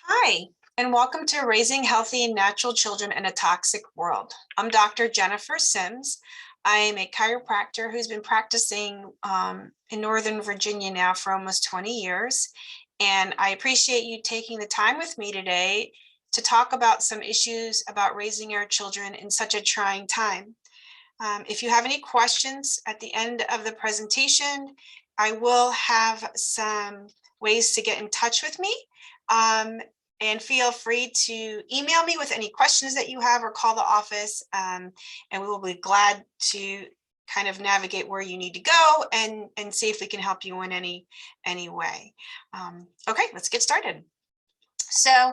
Hi, and welcome to Raising Healthy and Natural Children in a Toxic World. I'm Dr. Jennifer Sims. I am a chiropractor who's been practicing in Northern Virginia now for almost 20 years. And I appreciate you taking the time with me today to talk about some issues about raising our children in such a trying time. If you have any questions at the end of the presentation, I will have some ways to get in touch with me. And feel free to email me with any questions that you have or call the office, and we will be glad to kind of navigate where you need to go and see if we can help you in any way. Okay, let's get started. So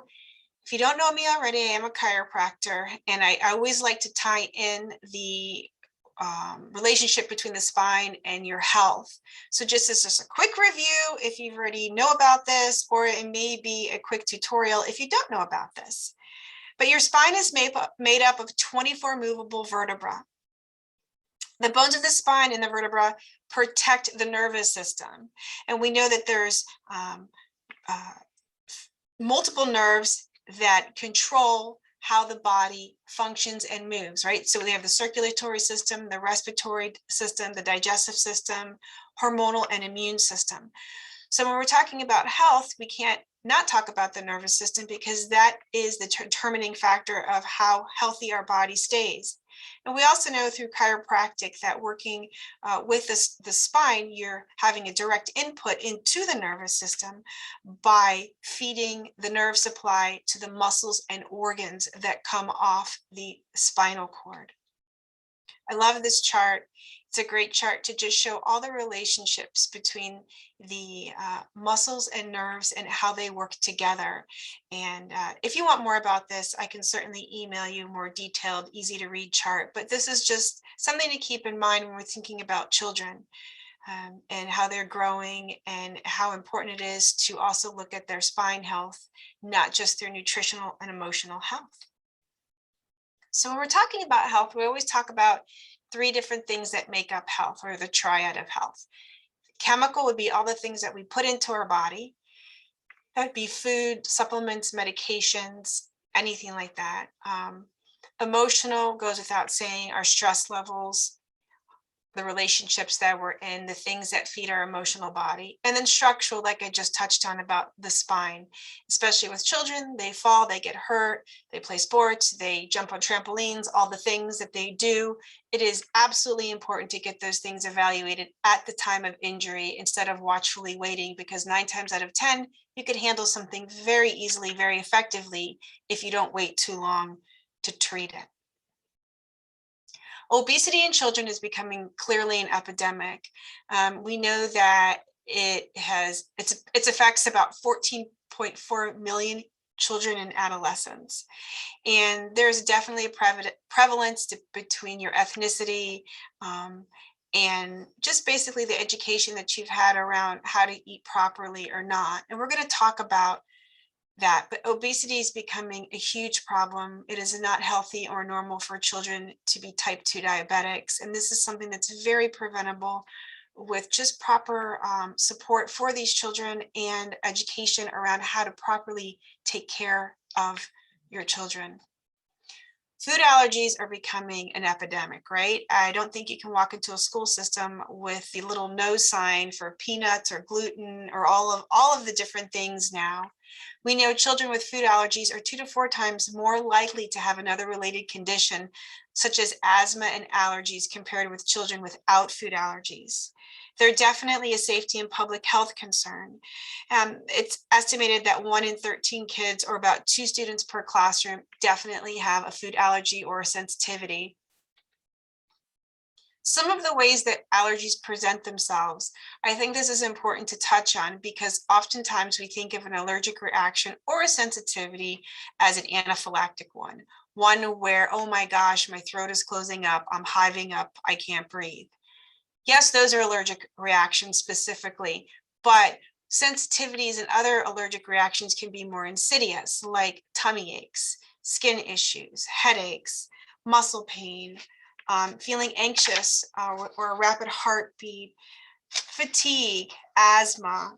if you don't know me already, I am a chiropractor, and I always like to tie in the relationship between the spine and your health. So just as a quick review, if you already know about this, or it may be a quick tutorial if you don't know about this. But your spine is made up of 24 movable vertebrae. The bones of the spine and the vertebra protect the nervous system. And we know that there's multiple nerves that control how the body functions and moves, right? So we have the circulatory system, the respiratory system, the digestive system, hormonal and immune system. So when we're talking about health, we can't not talk about the nervous system because that is the determining factor of how healthy our body stays. And we also know through chiropractic that working with the spine, you're having a direct input into the nervous system by feeding the nerve supply to the muscles and organs that come off the spinal cord. I love this chart. It's a great chart to just show all the relationships between the muscles and nerves and how they work together. And if you want more about this, I can certainly email you more detailed, easy to read chart. But this is just something to keep in mind when we're thinking about children and how they're growing and how important it is to also look at their spine health, not just their nutritional and emotional health. So when we're talking about health, we always talk about three different things that make up health, or the triad of health. Chemical would be all the things that we put into our body. That would be food, supplements, medications, anything like that. Emotional goes without saying, our stress levels, the relationships that we're in, the things that feed our emotional body. And then structural, like I just touched on about the spine, especially with children, they fall, they get hurt, they play sports, they jump on trampolines, all the things that they do. It is absolutely important to get those things evaluated at the time of injury instead of watchfully waiting, because 9 times out of 10, you could handle something very easily, very effectively if you don't wait too long to treat it. Obesity in children is becoming clearly an epidemic. We know that its affects about 14.4 million children and adolescents. And there's definitely a prevalence between your ethnicity and just basically the education that you've had around how to eat properly or not. And we're going to talk about that, but obesity is becoming a huge problem. It is not healthy or normal for children to be type 2 diabetics. And this is something that's very preventable with just proper support for these children and education around how to properly take care of your children. Food allergies are becoming an epidemic, right? I don't think you can walk into a school system with the little no sign for peanuts or gluten or all of the different things now. We know children with food allergies are 2 to 4 times more likely to have another related condition, such as asthma and allergies, compared with children without food allergies. They're definitely a safety and public health concern. It's estimated that 1 in 13 kids, or about 2 students per classroom, definitely have a food allergy or a sensitivity. Some of the ways that allergies present themselves, I think this is important to touch on because oftentimes we think of an allergic reaction or a sensitivity as an anaphylactic one where, oh my gosh, my throat is closing up, I'm hiving up, I can't breathe. Yes, those are allergic reactions specifically, but sensitivities and other allergic reactions can be more insidious, like tummy aches, skin issues, headaches, muscle pain, feeling anxious or a rapid heartbeat, fatigue, asthma,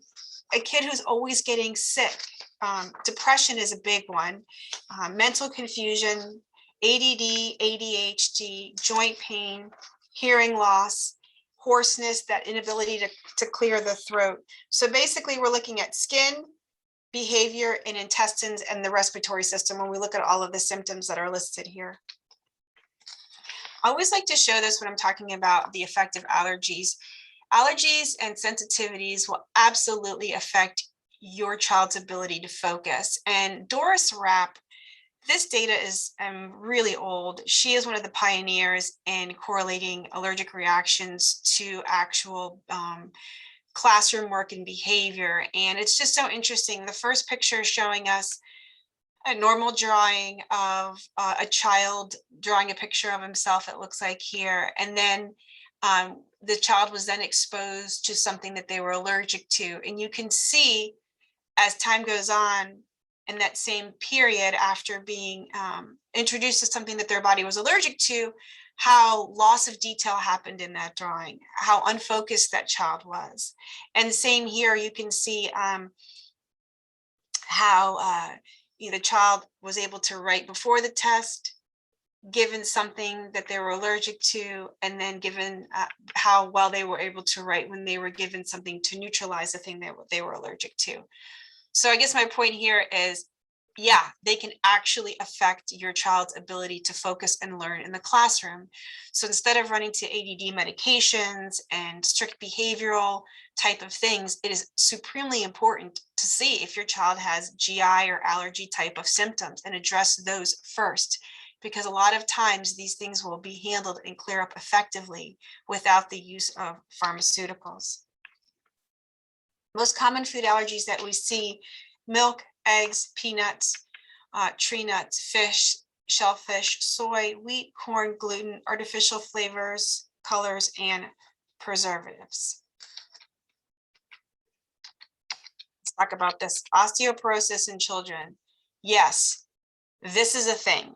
a kid who's always getting sick. Depression is a big one. Mental confusion, ADD, ADHD, joint pain, hearing loss, hoarseness, that inability to clear the throat. So basically, we're looking at skin, behavior, and intestines and the respiratory system when we look at all of the symptoms that are listed here. I always like to show this when I'm talking about the effect of allergies. Allergies and sensitivities will absolutely affect your child's ability to focus. And Doris Rapp, this data is really old. She is one of the pioneers in correlating allergic reactions to actual classroom work and behavior. And it's just so interesting. The first picture is showing us a normal drawing of a child drawing a picture of himself, it looks like here. And then the child was then exposed to something that they were allergic to. And you can see as time goes on in that same period after being introduced to something that their body was allergic to, how loss of detail happened in that drawing, how unfocused that child was. And same here, you can see how the child was able to write before the test, given something that they were allergic to, and then given how well they were able to write when they were given something to neutralize the thing that they were allergic to. So I guess my point here is, yeah, they can actually affect your child's ability to focus and learn in the classroom. So instead of running to ADD medications and strict behavioral type of things, it is supremely important to see if your child has GI or allergy type of symptoms and address those first, because a lot of times these things will be handled and clear up effectively without the use of pharmaceuticals. Most common food allergies that we see: milk, eggs, peanuts, tree nuts, fish, shellfish, soy, wheat, corn, gluten, artificial flavors, colors, and preservatives. Let's talk about this. Osteoporosis in children. Yes, this is a thing.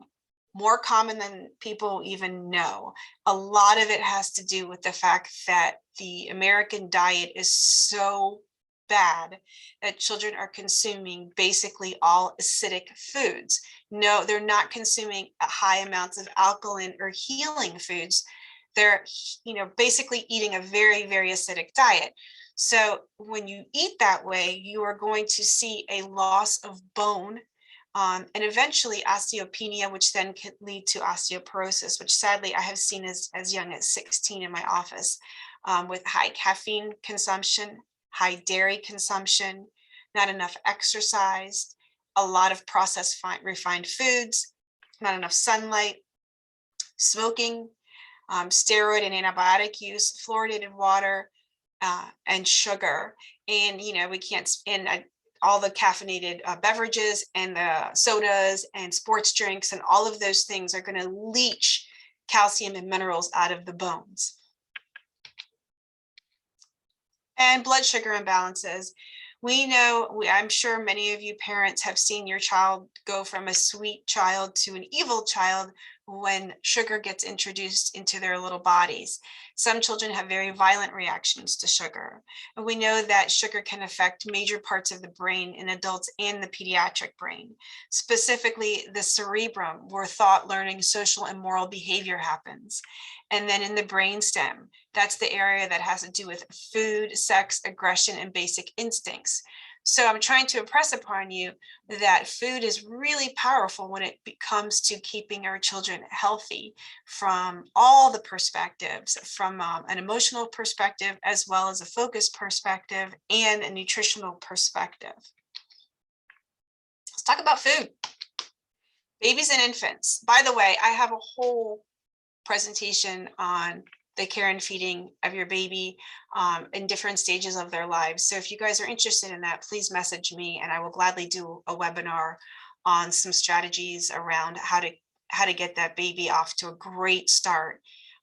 More common than people even know. A lot of it has to do with the fact that the American diet is so bad that children are consuming basically all acidic foods. No, they're not consuming high amounts of alkaline or healing foods. They're, basically eating a very, very acidic diet. So when you eat that way, you are going to see a loss of bone, and eventually osteopenia, which then can lead to osteoporosis, which sadly I have seen as young as 16 in my office, with high caffeine consumption, high dairy consumption, not enough exercise, a lot of processed refined foods, not enough sunlight, smoking, steroid and antibiotic use, fluoridated water, and sugar. And, we can't, and all the caffeinated beverages and the sodas and sports drinks and all of those things are going to leach calcium and minerals out of the bones. And blood sugar imbalances. We know, I'm sure many of you parents have seen your child go from a sweet child to an evil child when sugar gets introduced into their little bodies. Some children have very violent reactions to sugar. And we know that sugar can affect major parts of the brain in adults and the pediatric brain, specifically the cerebrum, where thought, learning, social, and moral behavior happens. And then in the brainstem, that's the area that has to do with food, sex, aggression, and basic instincts. So I'm trying to impress upon you that food is really powerful when it comes to keeping our children healthy from all the perspectives, from an emotional perspective, as well as a focus perspective and a nutritional perspective. Let's talk about food. Babies and infants. By the way, I have a whole presentation on the care and feeding of your baby in different stages of their lives. So if you guys are interested in that, please message me and I will gladly do a webinar on some strategies around how to get that baby off to a great start.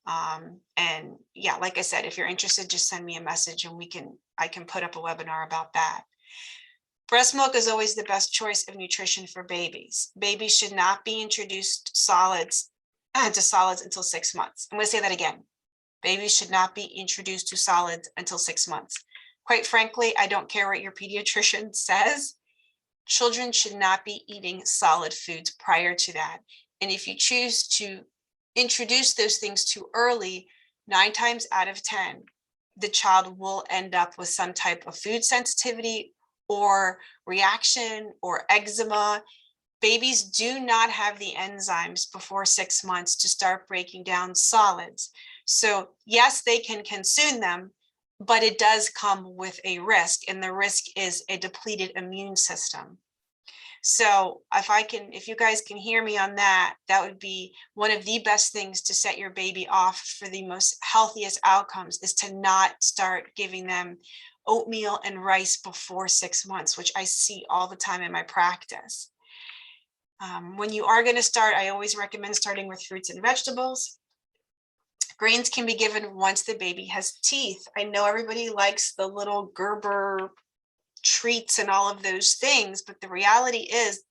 And yeah, like I said, if you're interested, just send me a message and I can put up a webinar about that. Breast milk is always the best choice of nutrition for babies. Babies should not be introduced to solids until 6 months. I'm going to say that again. Babies should not be introduced to solids until 6 months. Quite frankly, I don't care what your pediatrician says. Children should not be eating solid foods prior to that. And if you choose to introduce those things too early, 9 times out of 10, the child will end up with some type of food sensitivity or reaction or eczema. Babies do not have the enzymes before 6 months to start breaking down solids. So yes, they can consume them, but it does come with a risk, and the risk is a depleted immune system. So if you guys can hear me on that, that would be one of the best things to set your baby off for the most healthiest outcomes, is to not start giving them oatmeal and rice before 6 months, which I see all the time in my practice. When you are going to start, I always recommend starting with fruits and vegetables. Grains can be given once the baby has teeth. I know everybody likes the little Gerber treats and all of those things, but the reality is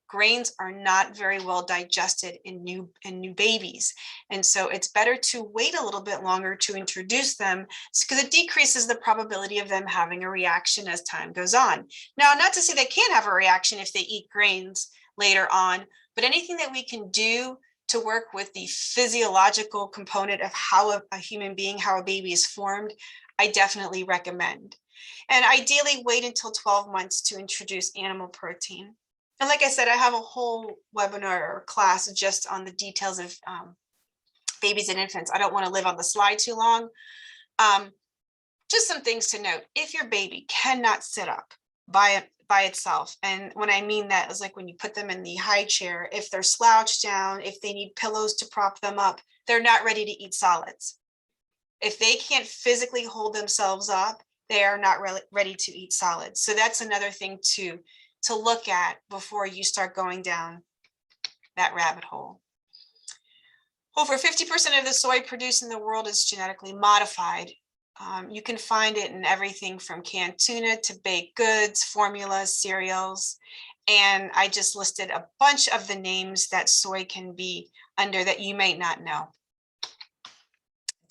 grains are not very well digested in new babies. And so it's better to wait a little bit longer to introduce them, because it decreases the probability of them having a reaction as time goes on. Now, not to say they can't have a reaction if they eat grains later on, but anything that we can do to work with the physiological component of how a human being, how a baby is formed, I definitely recommend. And ideally wait until 12 months to introduce animal protein. And like I said, I have a whole webinar or class just on the details of babies and infants. I don't want to live on the slide too long. Just some things to note. If your baby cannot sit up by itself, and when I mean that is like when you put them in the high chair, if they're slouched down, if they need pillows to prop them up, they're not ready to eat solids. If they can't physically hold themselves up, they are not really ready to eat solids. So that's another thing to look at before you start going down that rabbit hole. Over 50% of the soy produced in the world is genetically modified. You can find it in everything from canned tuna to baked goods, formulas, cereals. And I just listed a bunch of the names that soy can be under that you might not know.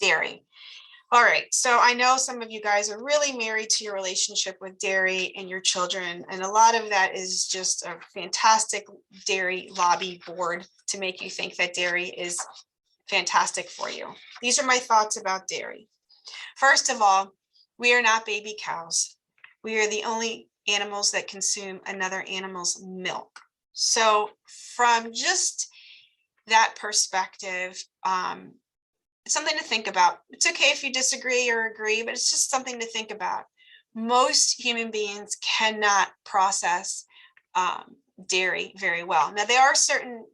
Dairy. All right, so I know some of you guys are really married to your relationship with dairy and your children, and a lot of that is just a fantastic dairy lobby board to make you think that dairy is fantastic for you. These are my thoughts about dairy. First of all, we are not baby cows. We are the only animals that consume another animal's milk. So from just that perspective, it's something to think about. It's okay if you disagree or agree, but it's just something to think about. Most human beings cannot process dairy very well. Now, there are certain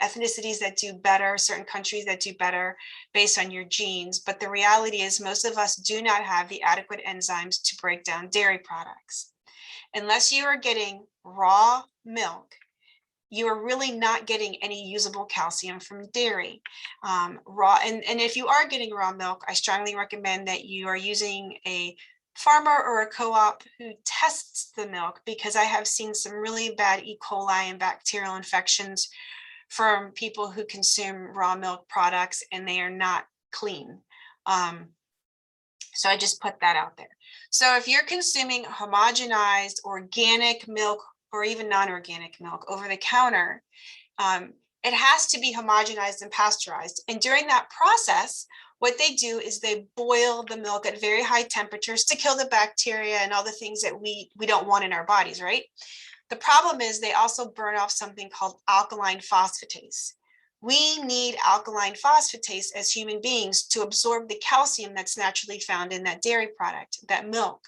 ethnicities that do better, certain countries that do better based on your genes, but the reality is most of us do not have the adequate enzymes to break down dairy products. Unless you are getting raw milk, you are really not getting any usable calcium from dairy. And if you are getting raw milk, I strongly recommend that you are using a farmer or a co-op who tests the milk, because I have seen some really bad E. coli and bacterial infections from people who consume raw milk products, and they are not clean. So I just put that out there. So if you're consuming homogenized organic milk or even non-organic milk over the counter, it has to be homogenized and pasteurized. And during that process, what they do is they boil the milk at very high temperatures to kill the bacteria and all the things that we don't want in our bodies, right? The problem is they also burn off something called alkaline phosphatase. We need alkaline phosphatase as human beings to absorb the calcium that's naturally found in that dairy product, that milk.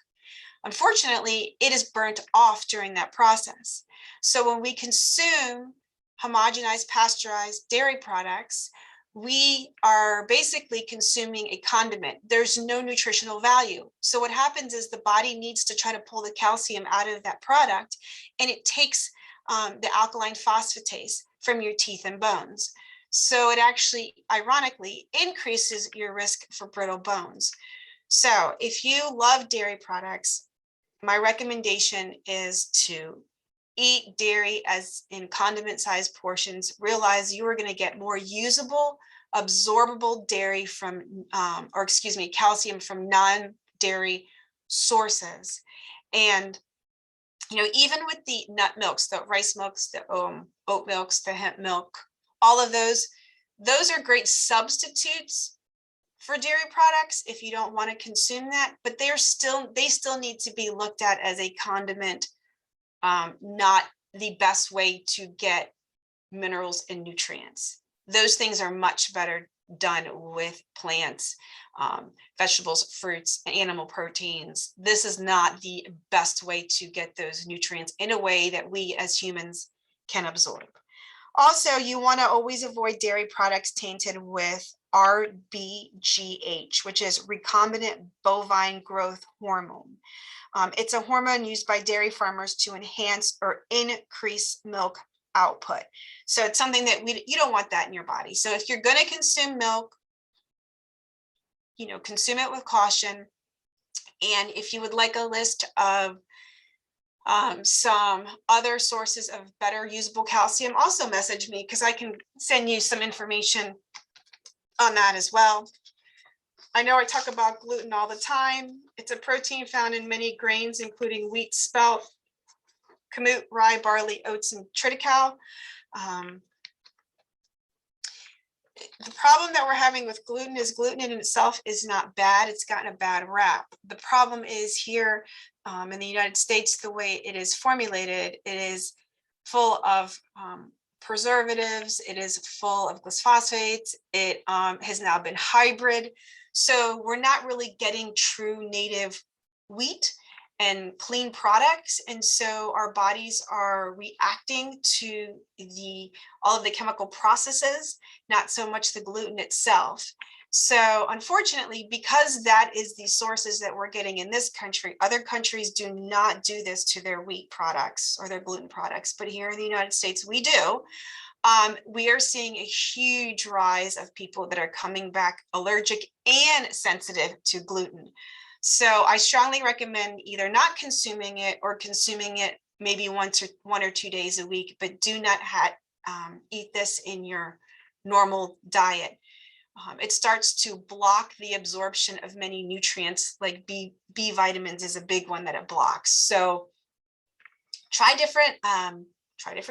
Unfortunately, it is burnt off during that process. So when we consume homogenized, pasteurized dairy products, we are basically consuming a condiment. There's no nutritional value. So what happens is the body needs to try to pull the calcium out of that product, and it takes the alkaline phosphatase from your teeth and bones. So it actually, ironically, increases your risk for brittle bones. So if you love dairy products, my recommendation is to eat dairy as in condiment sized portions. Realize you are going to get more usable absorbable dairy from, calcium from non-dairy sources. And, even with the nut milks, the rice milks, the oat milks, the hemp milk, all of those are great substitutes for dairy products if you don't want to consume that, but they still need to be looked at as a condiment, not the best way to get minerals and nutrients. Those things are much better done with plants, vegetables, fruits, and animal proteins. This is not the best way to get those nutrients in a way that we as humans can absorb. Also, you want to always avoid dairy products tainted with RBGH, which is recombinant bovine growth hormone. It's a hormone used by dairy farmers to enhance or increase milk output. So it's something that you don't want that in your body. So if you're going to consume milk, consume it with caution. And if you would like a list of some other sources of better usable calcium, also message me, because I can send you some information on that as well. I know I talk about gluten all the time. It's a protein found in many grains, including wheat, spelt, kamut, rye, barley, oats, and triticale. The problem that we're having with gluten is gluten in itself is not bad. It's gotten a bad rap. The problem is here in the United States, the way it is formulated, it is full of preservatives. It is full of glyphosates. It has now been hybrid. So we're not really getting true native wheat and clean products. And so our bodies are reacting to all of the chemical processes, not so much the gluten itself. So unfortunately, because that is the sources that we're getting in this country, other countries do not do this to their wheat products or their gluten products. But here in the United States, we do. We are seeing a huge rise of people that are coming back allergic and sensitive to gluten. So I strongly recommend either not consuming it or consuming it maybe 1 or 2 days a week, but do not eat this in your normal diet. It starts to block the absorption of many nutrients, like B vitamins is a big one that it blocks. So try different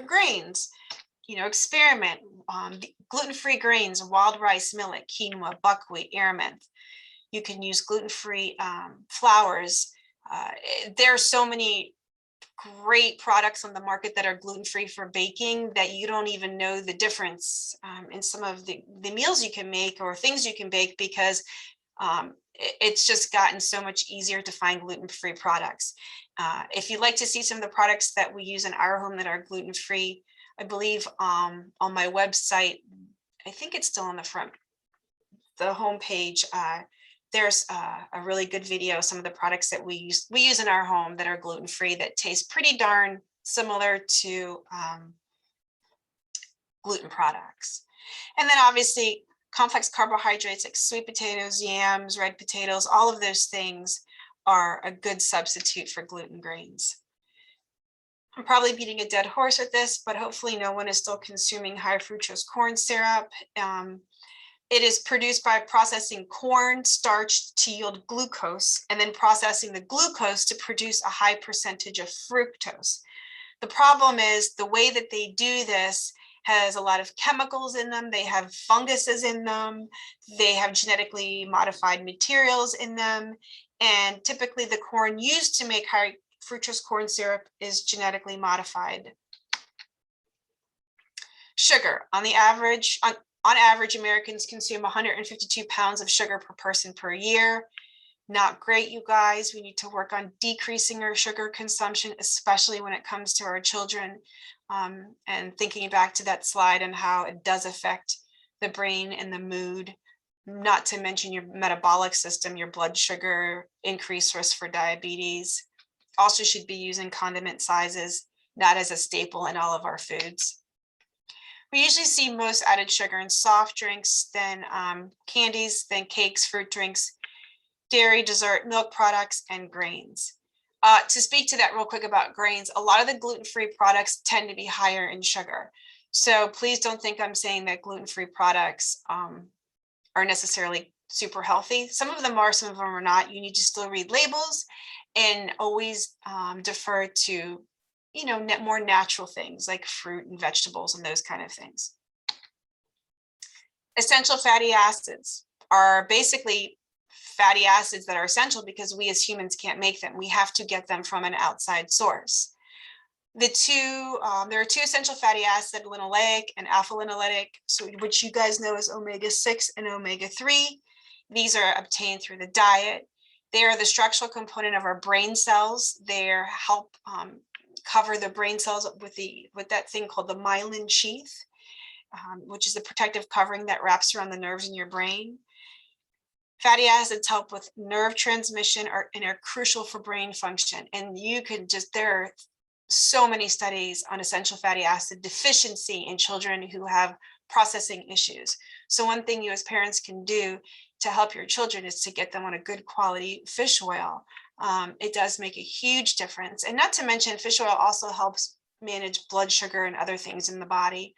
grains, experiment. Gluten-free grains, wild rice, millet, quinoa, buckwheat, amaranth. You can use gluten-free flours. There are so many great products on the market that are gluten-free for baking that you don't even know the difference in some of the meals you can make or things you can bake, because it's just gotten so much easier to find gluten-free products. If you'd like to see some of the products that we use in our home that are gluten-free, I believe on my website, I think it's still on the homepage, there's a really good video, some of the products that we use in our home that are gluten-free that taste pretty darn similar to gluten products. And then obviously complex carbohydrates like sweet potatoes, yams, red potatoes, all of those things are a good substitute for gluten grains. I'm probably beating a dead horse with this, but hopefully no one is still consuming high fructose corn syrup. It is produced by processing corn starch to yield glucose and then processing the glucose to produce a high percentage of fructose. The problem is the way that they do this has a lot of chemicals in them. They have funguses in them. They have genetically modified materials in them. And typically the corn used to make high fructose corn syrup is genetically modified. Sugar. On average, Americans consume 152 pounds of sugar per person per year. Not great, you guys. We need to work on decreasing our sugar consumption, especially when it comes to our children. And thinking back to that slide and how it does affect the brain and the mood, not to mention your metabolic system, your blood sugar, increased risk for diabetes. Also should be using condiment sizes, not as a staple in all of our foods. We usually see most added sugar in soft drinks, then candies, then cakes, fruit drinks, dairy, dessert, milk products, and grains. To speak to that real quick about grains, a lot of the gluten-free products tend to be higher in sugar. So please don't think I'm saying that gluten-free products are necessarily super healthy. Some of them are, some of them are not. You need to still read labels and always defer to, you know, more natural things like fruit and vegetables and those kind of things. Essential fatty acids are basically fatty acids that are essential because we as humans can't make them. We have to get them from an outside source. There are two essential fatty acids, linoleic and alpha linoleic, so which you guys know as omega-6 and omega-3. These are obtained through the diet. They are the structural component of our brain cells. They help cover the brain cells with that thing called the myelin sheath, which is the protective covering that wraps around the nerves in your brain. Fatty acids help with nerve transmission and are crucial for brain function. And you can just, there are so many studies on essential fatty acid deficiency in children who have processing issues. So one thing you as parents can do to help your children is to get them on a good quality fish oil. It does make a huge difference. And not to mention, fish oil also helps manage blood sugar and other things in the body.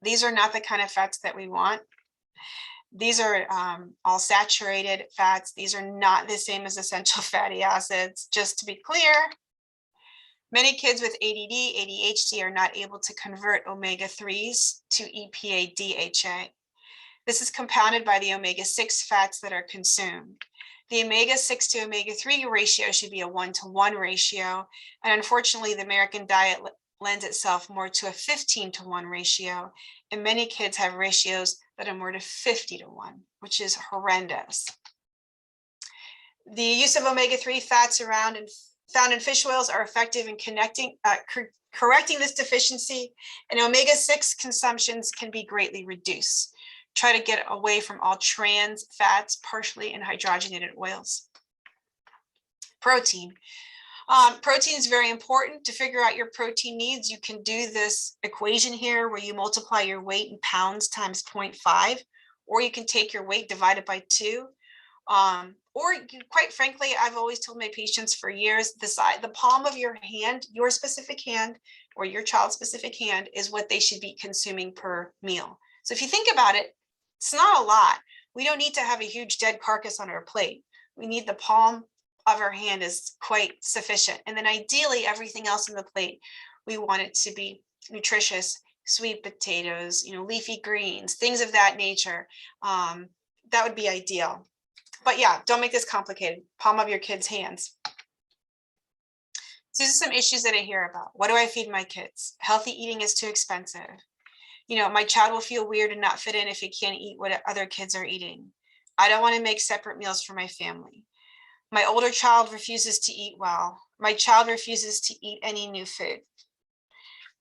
These are not the kind of fats that we want. These are all saturated fats. These are not the same as essential fatty acids. Just to be clear, many kids with ADD, ADHD are not able to convert omega-3s to EPA DHA. This is compounded by the omega-6 fats that are consumed. The omega-6 to omega-3 ratio should be a 1-to-1 ratio. And unfortunately, the American diet lends itself more to a 15-to-1 ratio. And many kids have ratios that are more to 50-to-1, which is horrendous. The use of omega-3 fats found in fish oils are effective in correcting this deficiency, and omega-6 consumptions can be greatly reduced. Try to get away from all trans fats, partially and hydrogenated oils. Protein. Protein is very important. To figure out your protein needs, you can do this equation here where you multiply your weight in pounds times 0.5, or you can take your weight divided by 2. Or quite frankly, I've always told my patients for years, the palm of your hand, your specific hand, or your child's specific hand is what they should be consuming per meal. So if you think about it, it's not a lot. We don't need to have a huge dead carcass on our plate. We need the palm of our hand is quite sufficient. And then ideally everything else on the plate, we want it to be nutritious, sweet potatoes, you know, leafy greens, things of that nature. That would be ideal. But yeah, don't make this complicated. Palm of your kid's hands. So these are some issues that I hear about. What do I feed my kids? Healthy eating is too expensive. You know, my child will feel weird and not fit in if he can't eat what other kids are eating. I don't want to make separate meals for my family. My older child refuses to eat well. My child refuses to eat any new food.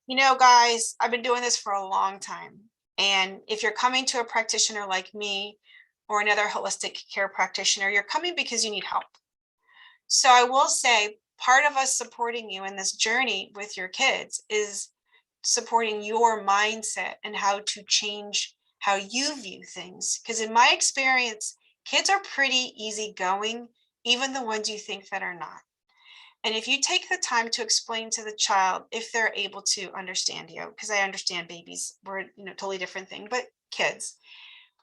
You know, guys, I've been doing this for a long time. And if you're coming to a practitioner like me or another holistic care practitioner, you're coming because you need help. So I will say part of us supporting you in this journey with your kids is supporting your mindset and how to change how you view things. Because in my experience, kids are pretty easygoing, even the ones you think that are not. And if you take the time to explain to the child, if they're able to understand you, because I understand babies, we're, you know, totally different thing, but kids,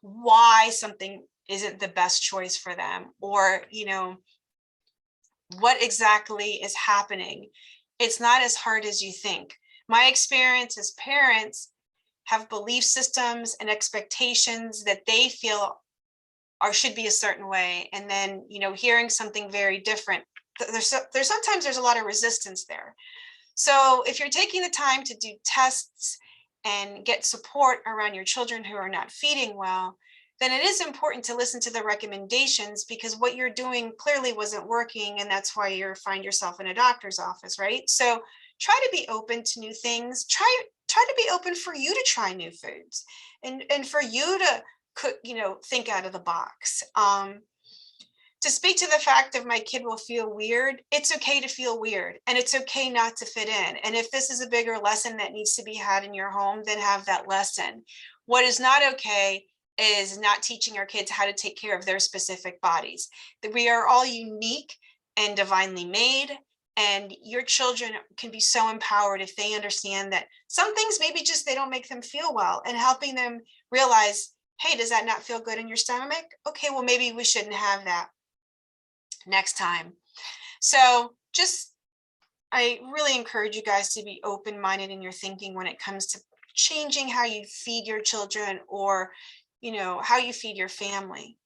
why something isn't the best choice for them, or, you know, what exactly is happening. It's not as hard as you think. My experience as parents have belief systems and expectations that they feel or should be a certain way. And then, you know, hearing something very different, there's sometimes there's a lot of resistance there. So if you're taking the time to do tests and get support around your children who are not feeding well, then it is important to listen to the recommendations, because what you're doing clearly wasn't working, and that's why you find yourself in a doctor's office, right? So try to be open to new things. Try to be open for you to try new foods, and for you to cook, you know, think out of the box. To speak to the fact of my kid will feel weird, it's okay to feel weird, and it's okay not to fit in. And if this is a bigger lesson that needs to be had in your home, then have that lesson. What is not okay is not teaching our kids how to take care of their specific bodies. That we are all unique and divinely made, And your children can be so empowered if they understand that some things maybe just they don't make them feel well, and helping them realize, hey, does that not feel good in your stomach? Okay, well, maybe we shouldn't have that next time. So just, I really encourage you guys to be open-minded in your thinking when it comes to changing how you feed your children, or, you know, how you feed your family.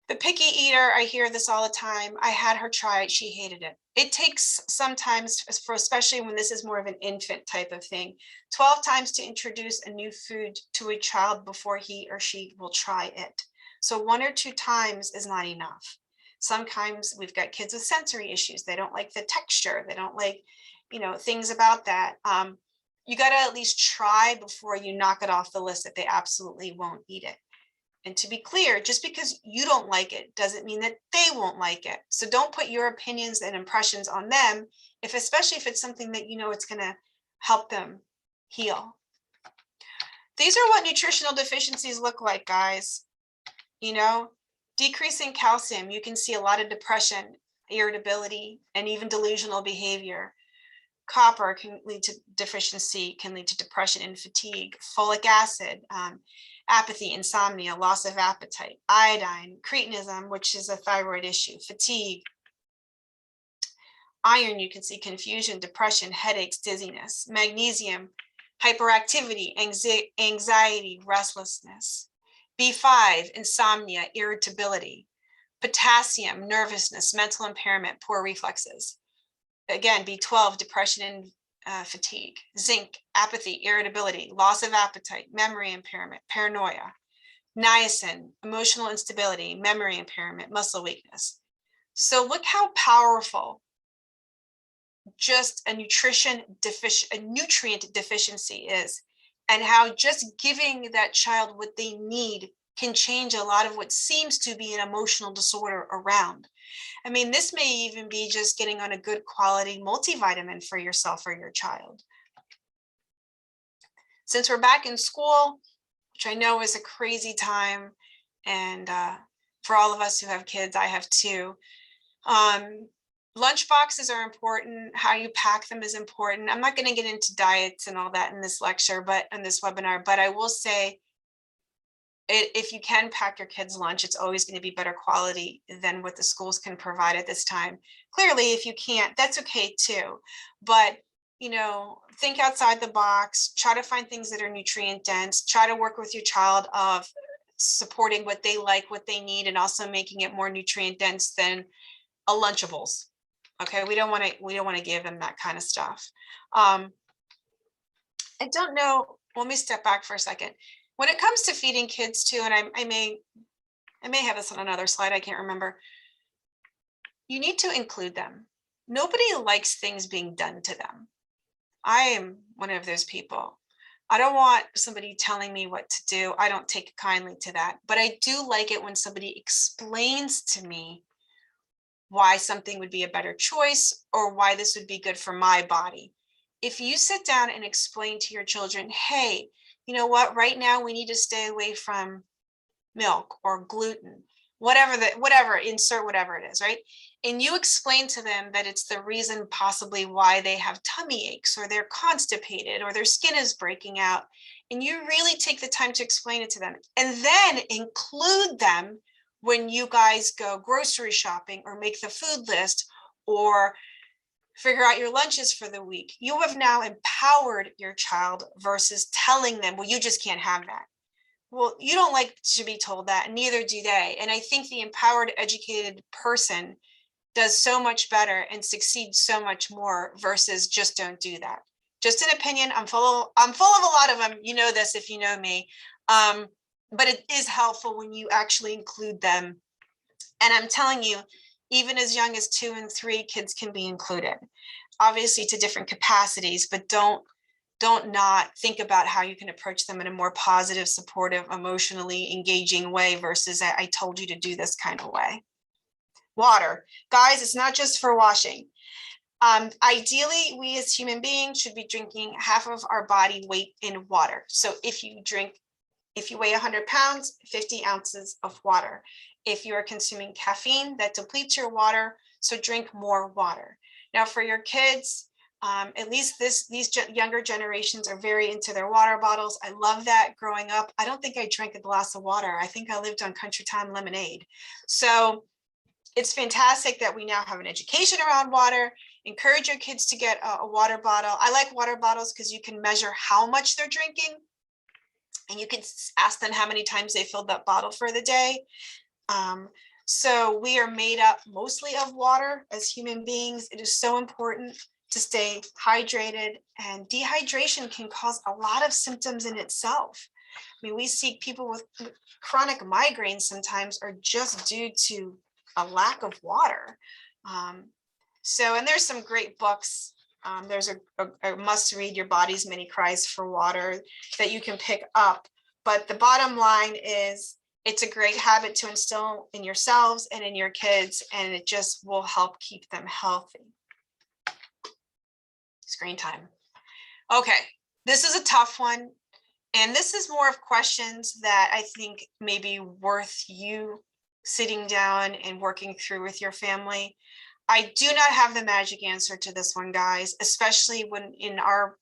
The picky eater, I hear this all the time. I had her try it, she hated it. It takes sometimes, for especially when this is more of an infant type of thing, 12 times to introduce a new food to a child before he or she will try it. So 1 or 2 times is not enough. Sometimes we've got kids with sensory issues. They don't like the texture. They don't like, you know, things about that. You got to at least try before you knock it off the list that they absolutely won't eat it. And to be clear, just because you don't like it doesn't mean that they won't like it. So don't put your opinions and impressions on them, especially if it's something that you know it's going to help them heal. These are what nutritional deficiencies look like, guys. You know, decreasing calcium, you can see a lot of depression, irritability, and even delusional behavior. Copper can lead to deficiency, can lead to depression and fatigue. Folic acid, apathy, insomnia, loss of appetite. Iodine, cretinism, which is a thyroid issue. Fatigue. Iron, you can see confusion, depression, headaches, dizziness. Magnesium, hyperactivity, anxiety, restlessness. B5, insomnia, irritability. Potassium, nervousness, mental impairment, poor reflexes. Again, B12, depression and fatigue. Zinc, apathy, irritability, loss of appetite, memory impairment, paranoia. Niacin, emotional instability, memory impairment, muscle weakness. So look how powerful just a nutrient deficiency is, and how just giving that child what they need can change a lot of what seems to be an emotional disorder around. I mean, this may even be just getting on a good quality multivitamin for yourself or your child. Since we're back in school, which I know is a crazy time, and for all of us who have kids, I have two. Lunch boxes are important. How you pack them is important. I'm not going to get into diets and all that in this lecture, but in this webinar, but I will say, if you can pack your kids' lunch, it's always going to be better quality than what the schools can provide at this time. Clearly, if you can't, that's okay too. But, you know, think outside the box, try to find things that are nutrient dense, try to work with your child of supporting what they like, what they need, and also making it more nutrient dense than a Lunchables. Okay, we don't want to give them that kind of stuff. I don't know, let me step back for a second. When it comes to feeding kids too, and I may have this on another slide, I can't remember. You need to include them. Nobody likes things being done to them. I am one of those people. I don't want somebody telling me what to do. I don't take kindly to that, but I do like it when somebody explains to me why something would be a better choice or why this would be good for my body. If you sit down and explain to your children, hey, you know what, right now we need to stay away from milk or gluten, whatever, insert whatever it is, right? And you explain to them that it's the reason possibly why they have tummy aches, or they're constipated, or their skin is breaking out. And you really take the time to explain it to them, and then include them when you guys go grocery shopping or make the food list or figure out your lunches for the week. You have now empowered your child versus telling them, well, you just can't have that. Well, you don't like to be told that, and neither do they. And I think the empowered, educated person does so much better and succeeds so much more versus just don't do that. Just an opinion. I'm full of a lot of them. You know this if you know me. But it is helpful when you actually include them. And I'm telling you, even as young as 2 and 3, kids can be included, obviously to different capacities, but don't not think about how you can approach them in a more positive, supportive, emotionally engaging way versus I told you to do this kind of way. Water, guys, it's not just for washing. Ideally, we as human beings should be drinking half of our body weight in water. So if you weigh 100 pounds, 50 ounces of water. If you are consuming caffeine, that depletes your water, so drink more water. Now for your kids, at least these younger generations are very into their water bottles. I love that. Growing up, I don't think I drank a glass of water. I think I lived on Country Time lemonade. So it's fantastic that we now have an education around water. Encourage your kids to get a water bottle. I like water bottles because you can measure how much they're drinking, and you can ask them how many times they filled that bottle for the day. So we are made up mostly of water as human beings. It is so important to stay hydrated, and dehydration can cause a lot of symptoms in itself. I mean, we see people with chronic migraines sometimes are just due to a lack of water. And there's some great books. There's a must read, Your Body's Many Cries for Water, that you can pick up. But the bottom line is, it's a great habit to instill in yourselves and in your kids, and it just will help keep them healthy. Screen time. Okay, this is a tough one. And this is more of questions that I think may be worth you sitting down and working through with your family. I do not have the magic answer to this one, guys, especially when in our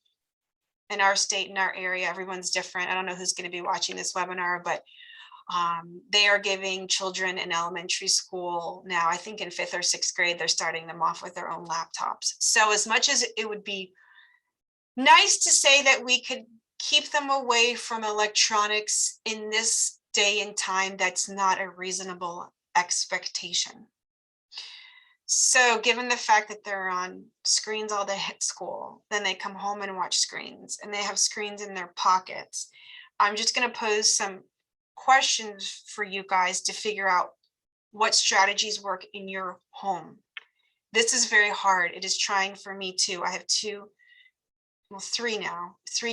state, in our area, everyone's different. I don't know who's going to be watching this webinar, but they are giving children in elementary school now, I think in 5th or 6th grade, they're starting them off with their own laptops. So as much as it would be nice to say that we could keep them away from electronics in this day and time, that's not a reasonable expectation. So given the fact that they're on screens all day at school, then they come home and watch screens, and they have screens in their pockets, I'm just going to pose some questions for you guys to figure out what strategies work in your home. This is very hard. It is trying for me too. I have three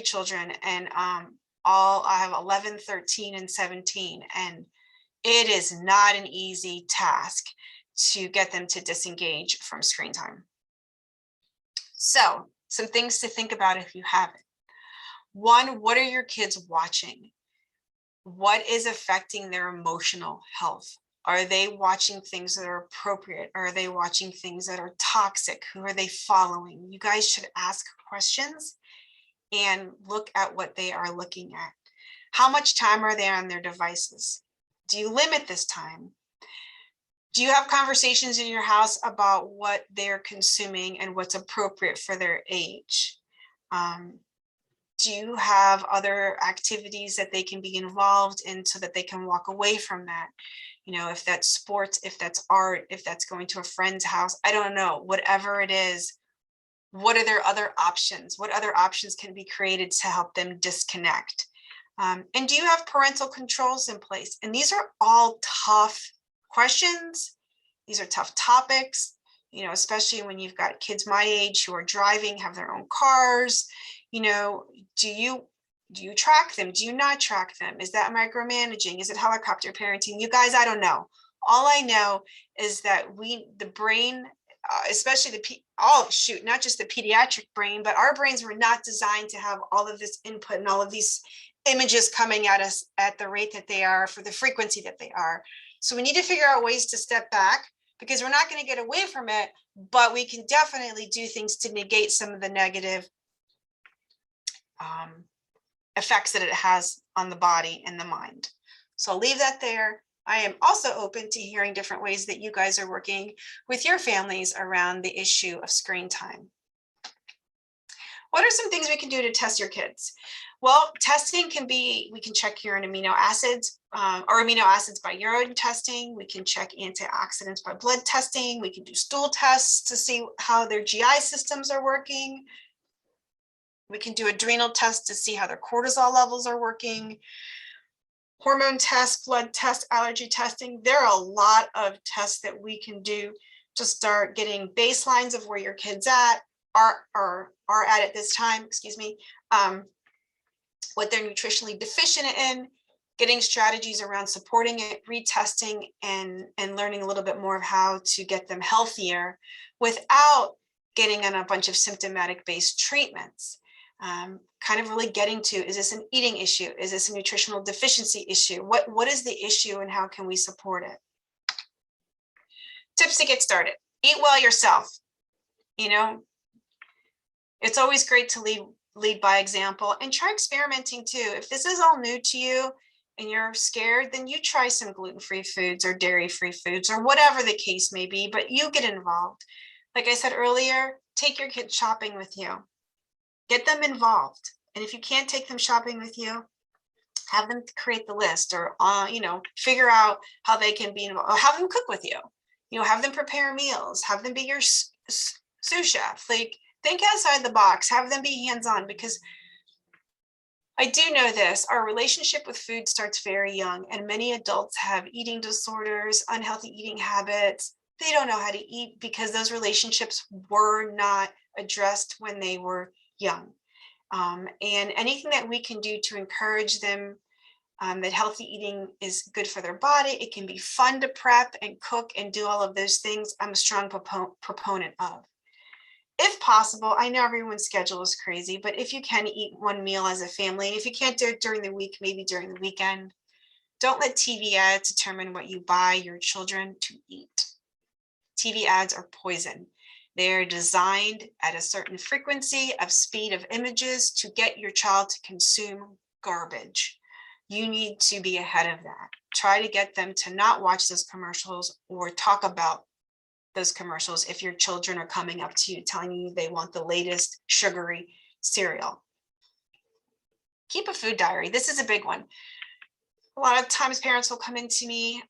children, and I have 11, 13, and 17, and it is not an easy task to get them to disengage from screen time. So some things to think about if you have it. One, what are your kids watching? What is affecting their emotional health? Are they watching things that are appropriate? Are they watching things that are toxic? Who are they following? You guys should ask questions and look at what they are looking at. How much time are they on their devices? Do you limit this time? Do you have conversations in your house about what they're consuming and what's appropriate for their age? Do you have other activities that they can be involved in so that they can walk away from that? You know, if that's sports, if that's art, if that's going to a friend's house, I don't know, whatever it is, what are their other options? What other options can be created to help them disconnect? And do you have parental controls in place? And these are all tough questions. These are tough topics, you know, especially when you've got kids my age who are driving, have their own cars. You know, do you track them? Do you not track them? Is that micromanaging? Is it helicopter parenting? You guys, I don't know. All I know is that the brain, especially not just the pediatric brain, but our brains were not designed to have all of this input and all of these images coming at us at the rate that they are, for the frequency that they are. So we need to figure out ways to step back, because we're not going to get away from it, but we can definitely do things to negate some of the negative effects that it has on the body and the mind. So I'll leave that there. I am also open to hearing different ways that you guys are working with your families around the issue of screen time. What are some things we can do to test your kids? Well, testing can be, we can check urine amino acids or amino acids by urine testing. We can check antioxidants by blood testing. We can do stool tests to see how their GI systems are working. We can do adrenal tests to see how their cortisol levels are working. Hormone tests, blood tests, allergy testing. There are a lot of tests that we can do to start getting baselines of where your kids are at this time, what they're nutritionally deficient in, getting strategies around supporting it, retesting, and learning a little bit more of how to get them healthier without getting on a bunch of symptomatic based treatments. Kind of really getting to, is this an eating issue? Is this a nutritional deficiency issue? What is the issue and how can we support it? Tips to get started. Eat well yourself. You know, it's always great to lead by example, and try experimenting too. If this is all new to you and you're scared, then you try some gluten-free foods or dairy-free foods or whatever the case may be, but you get involved. Like I said earlier, take your kids shopping with you. Get them involved. And if you can't take them shopping with you, have them create the list, or you know, figure out how they can be involved, or have them cook with you. You know, have them prepare meals, have them be your sous chef. Like, think outside the box, have them be hands-on, because I do know this, our relationship with food starts very young, and many adults have eating disorders, unhealthy eating habits. They don't know how to eat because those relationships were not addressed when they were young. And anything that we can do to encourage them that healthy eating is good for their body, it can be fun to prep and cook and do all of those things, I'm a strong proponent of. If possible, I know everyone's schedule is crazy, but if you can eat one meal as a family, if you can't do it during the week, maybe during the weekend. Don't let TV ads determine what you buy your children to eat. TV ads are poison. They're designed at a certain frequency of speed of images to get your child to consume garbage. You need to be ahead of that. Try to get them to not watch those commercials or talk about those commercials if your children are coming up to you telling you they want the latest sugary cereal. Keep a food diary. This is a big one. A lot of times parents will come into me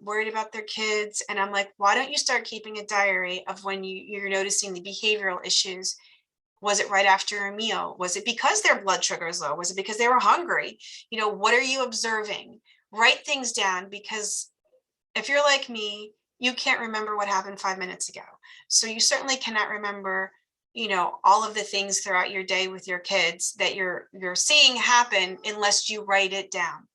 worried about their kids, and I'm like, why don't you start keeping a diary of when you're noticing the behavioral issues? Was it right after a meal? Was it because their blood sugar is low? Was it because they were hungry? You know, what are you observing? Write things down, because if you're like me, you can't remember what happened 5 minutes ago. So you certainly cannot remember, you know, all of the things throughout your day with your kids that you're seeing happen unless you write it down.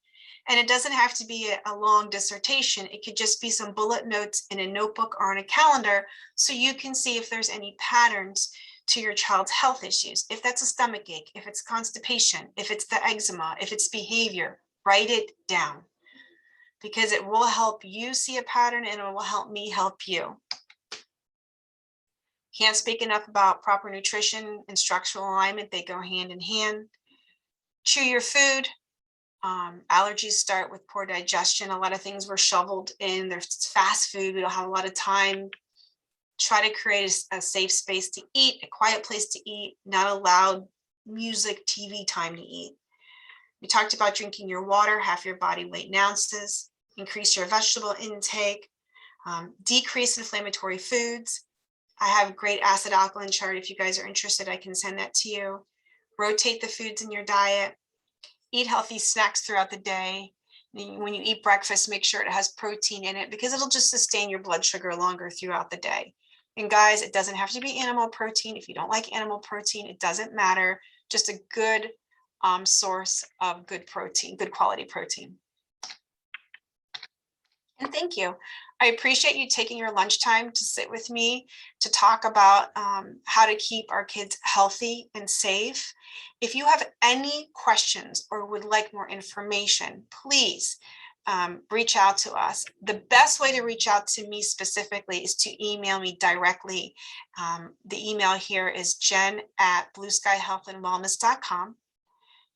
And it doesn't have to be a long dissertation. It could just be some bullet notes in a notebook or on a calendar, so you can see if there's any patterns to your child's health issues. If that's a stomach ache, if it's constipation, if it's the eczema, if it's behavior, write it down, because it will help you see a pattern and it will help me help you. Can't speak enough about proper nutrition and structural alignment. They go hand in hand. Chew your food. Allergies start with poor digestion. A lot of things were shoveled in. There's fast food. We don't have a lot of time. Try to create a safe space to eat, a quiet place to eat, not a loud music, TV time to eat. We talked about drinking your water, half your body weight in ounces, increase your vegetable intake, decrease inflammatory foods. I have a great acid alkaline chart. If you guys are interested, I can send that to you. Rotate the foods in your diet. Eat healthy snacks throughout the day. When you eat breakfast, make sure it has protein in it, because it'll just sustain your blood sugar longer throughout the day. And guys, it doesn't have to be animal protein. If you don't like animal protein, it doesn't matter. Just a good source of good protein, good quality protein. And thank you. I appreciate you taking your lunchtime to sit with me to talk about how to keep our kids healthy and safe. If you have any questions or would like more information, please reach out to us. The best way to reach out to me specifically is to email me directly. The email here is jen@blueskyhealthandwellness.com.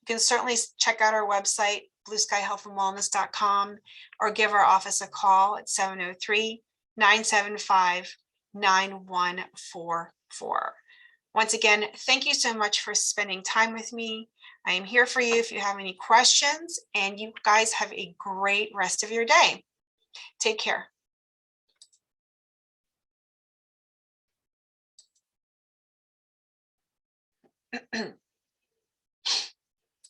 You can certainly check out our website, blueskyhealthandwellness.com, or give our office a call at 703-975-9144. Once again, thank you so much for spending time with me. I am here for you if you have any questions, and you guys have a great rest of your day. Take care.